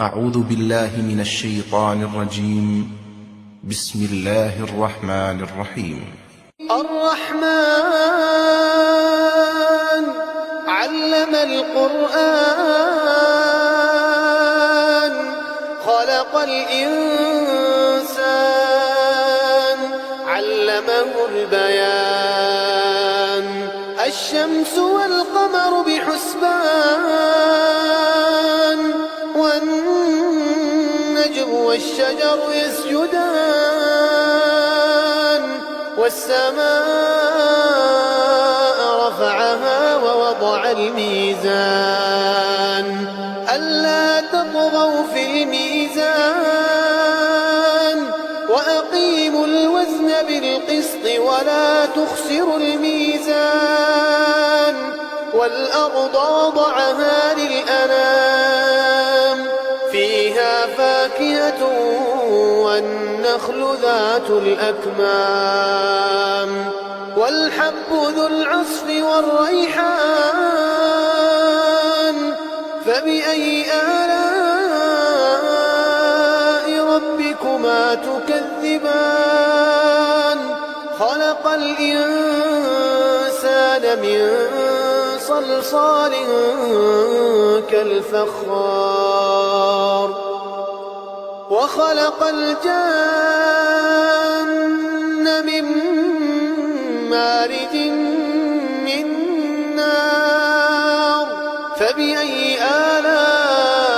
أعوذ بالله من الشيطان الرجيم. بسم الله الرحمن الرحيم. الرحمن علم القرآن خلق الإنسان علمه البيان الشمس والقمر بحسبان والنجم والشجر يسجدان والسماء رفعها ووضع الميزان ألا تطغوا في الميزان وأقيموا الوزن بالقسط ولا تخسروا الميزان والأرض وضعها للأنام فيها فاكهة والنخل ذات الأكمام والحب ذو العصف والريحان فبأي آلاء ربكما تكذبان خلق الإنسان من صلصال كالفخار وخلق الجن من مارج من نار فبأي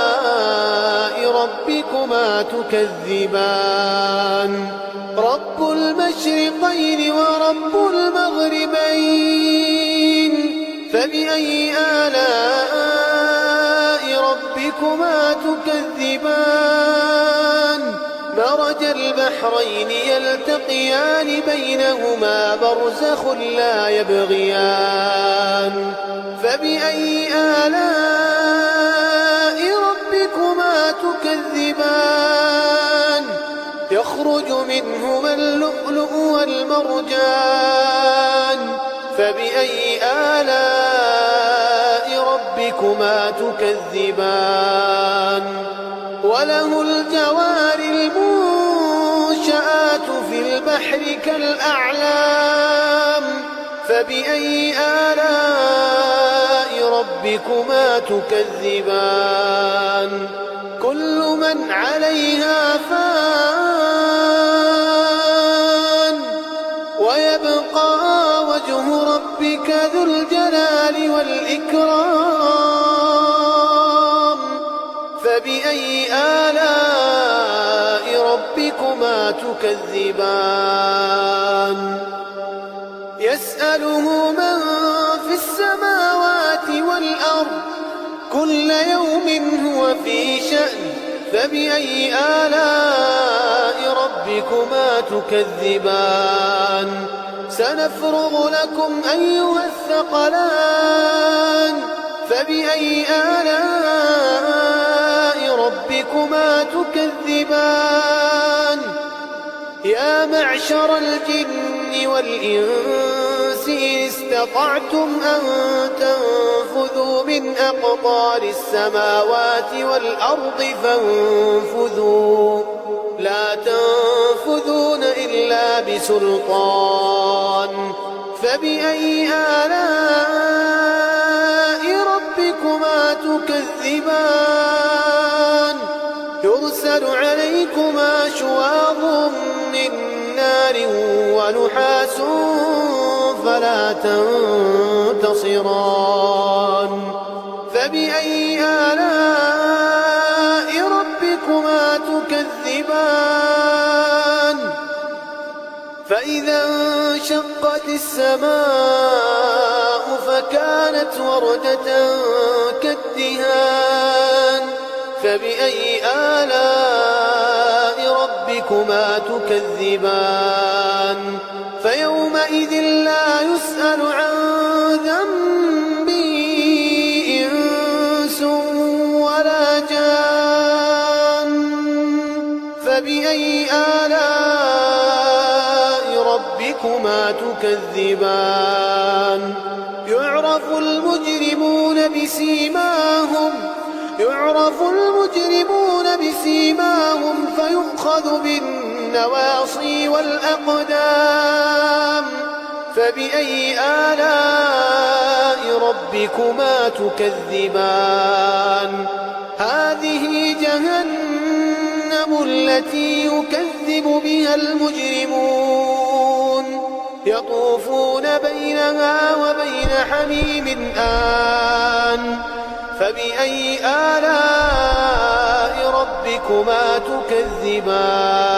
آلاء ربكما تكذبان رب المشرقين ورب المغربين فبأي آلاء ربكما تكذبان مرج البحرين يلتقيان بينهما برزخ لا يبغيان فبأي آلاء ربكما تكذبان يخرج منهما اللؤلؤ والمرجان فبأي آلاء ربكما تكذبان وله الجوار المنشآت في البحر كالأعلام فبأي آلاء ربكما تكذبان كل من عليها فان ويبقى وجه ربك ذو الجلال والإكرام فبأي آلاء ربكما تكذبان يسأله من في السماوات والأرض كل يوم هو في شأن فبأي آلاء ربكما تكذبان سنفرغ لكم أيها الثقلان فبأي آلاء ربكما تكذبان يا معشر الجن والإنس إن استطعتم أن تنفذوا من أقطار السماوات والأرض فانفذوا لا تنفذون إلا بسلطان فبأي آلاء ربكما تكذبان يرسل عليكما شواظ من نار ونحاس فلا تنتصران فبأي آلاء ربكما تكذبان فإذا انشقت السماء فكانت وردة كالدهان فبأي آلاء ربكما تكذبان فيومئذ لا يسأل عن ذنبه إنس ولا جان فبأي آلاء ربكما تكذبان يعرف المجرمون بسيماهم يعرف المجرمون يؤخذ بالنواصي والأقدام فبأي آلاء ربكما تكذبان هذه جهنم التي يكذب بها المجرمون يطوفون بينها وبين حميم آن فبأي آلاء ربكما تكذبان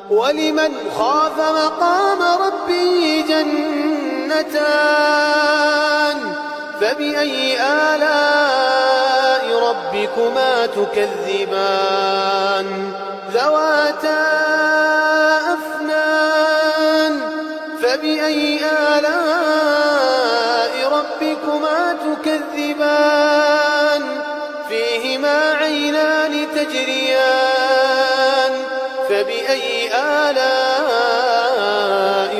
ولمن خاف مقام ربه جنتان فبأي آلاء ربكما تكذبان ذواتا أفنان فبأي آلاء ربكما تكذبان فيهما عينان تجريان فبأي آلاء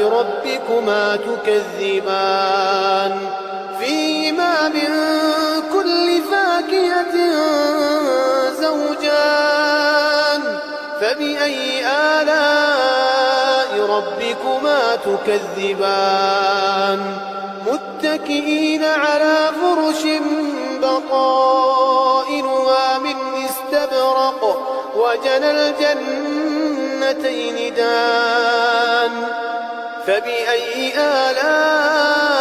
ربكما تكذبان فيهما من كل فاكهة زوجان فبأي آلاء ربكما تكذبان متكئين على فرش بطائنها من استبرق وجنى الجنتين دان فبأي آلاء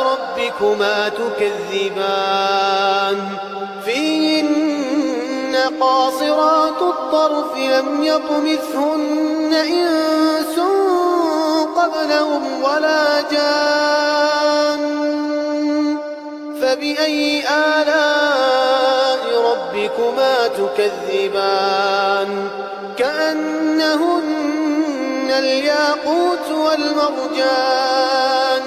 ربكما تكذبان فيهن قاصرات الطرف لم يطمثهن إنس قبلهم ولا جان فبأي آلاء ربكما تكذبان كأنهن الياقوت والمرجان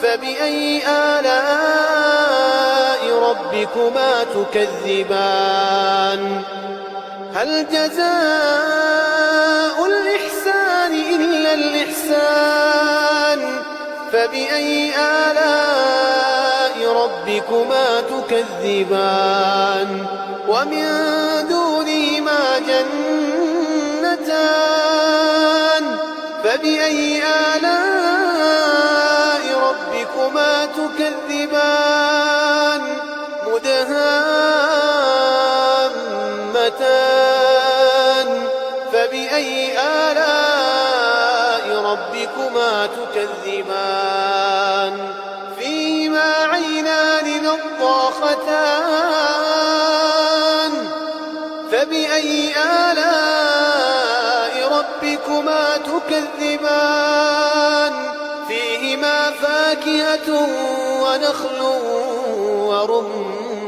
فبأي آلاء ربكما تكذبان هل جزاء الإحسان إلا الإحسان فبأي آلاء ربكما تكذبان ومن دونهما جنتان فبأي آلاء ربكما تكذبان مدهامتان فبأي آلاء ربكما تكذبان فيهما عينان نضاختان فبأي آلاء ربكما تكذبان فيهما فاكهة ونخل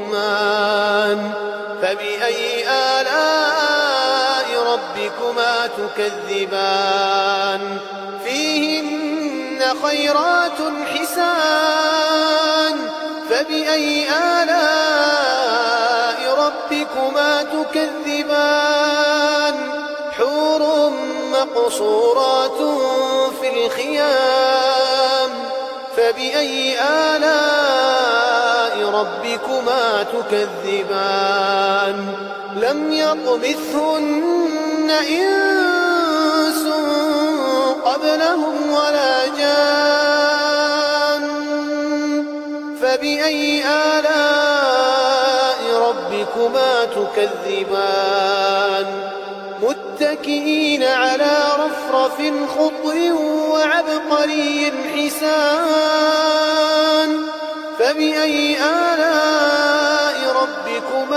ورمان فبأي آلاء ربكما تكذبان فيهن خيرات حسان فبأي آلاء ربكما تكذبان حور مقصورات في الخيام فبأي آلاء ربكما تكذبان لم يطمثهن إنس قبلهم ولا جان فبأي آلاء ربكما تكذبان متكئين على رفرف خضر وعبقري حسان فبأي آلاء ربكما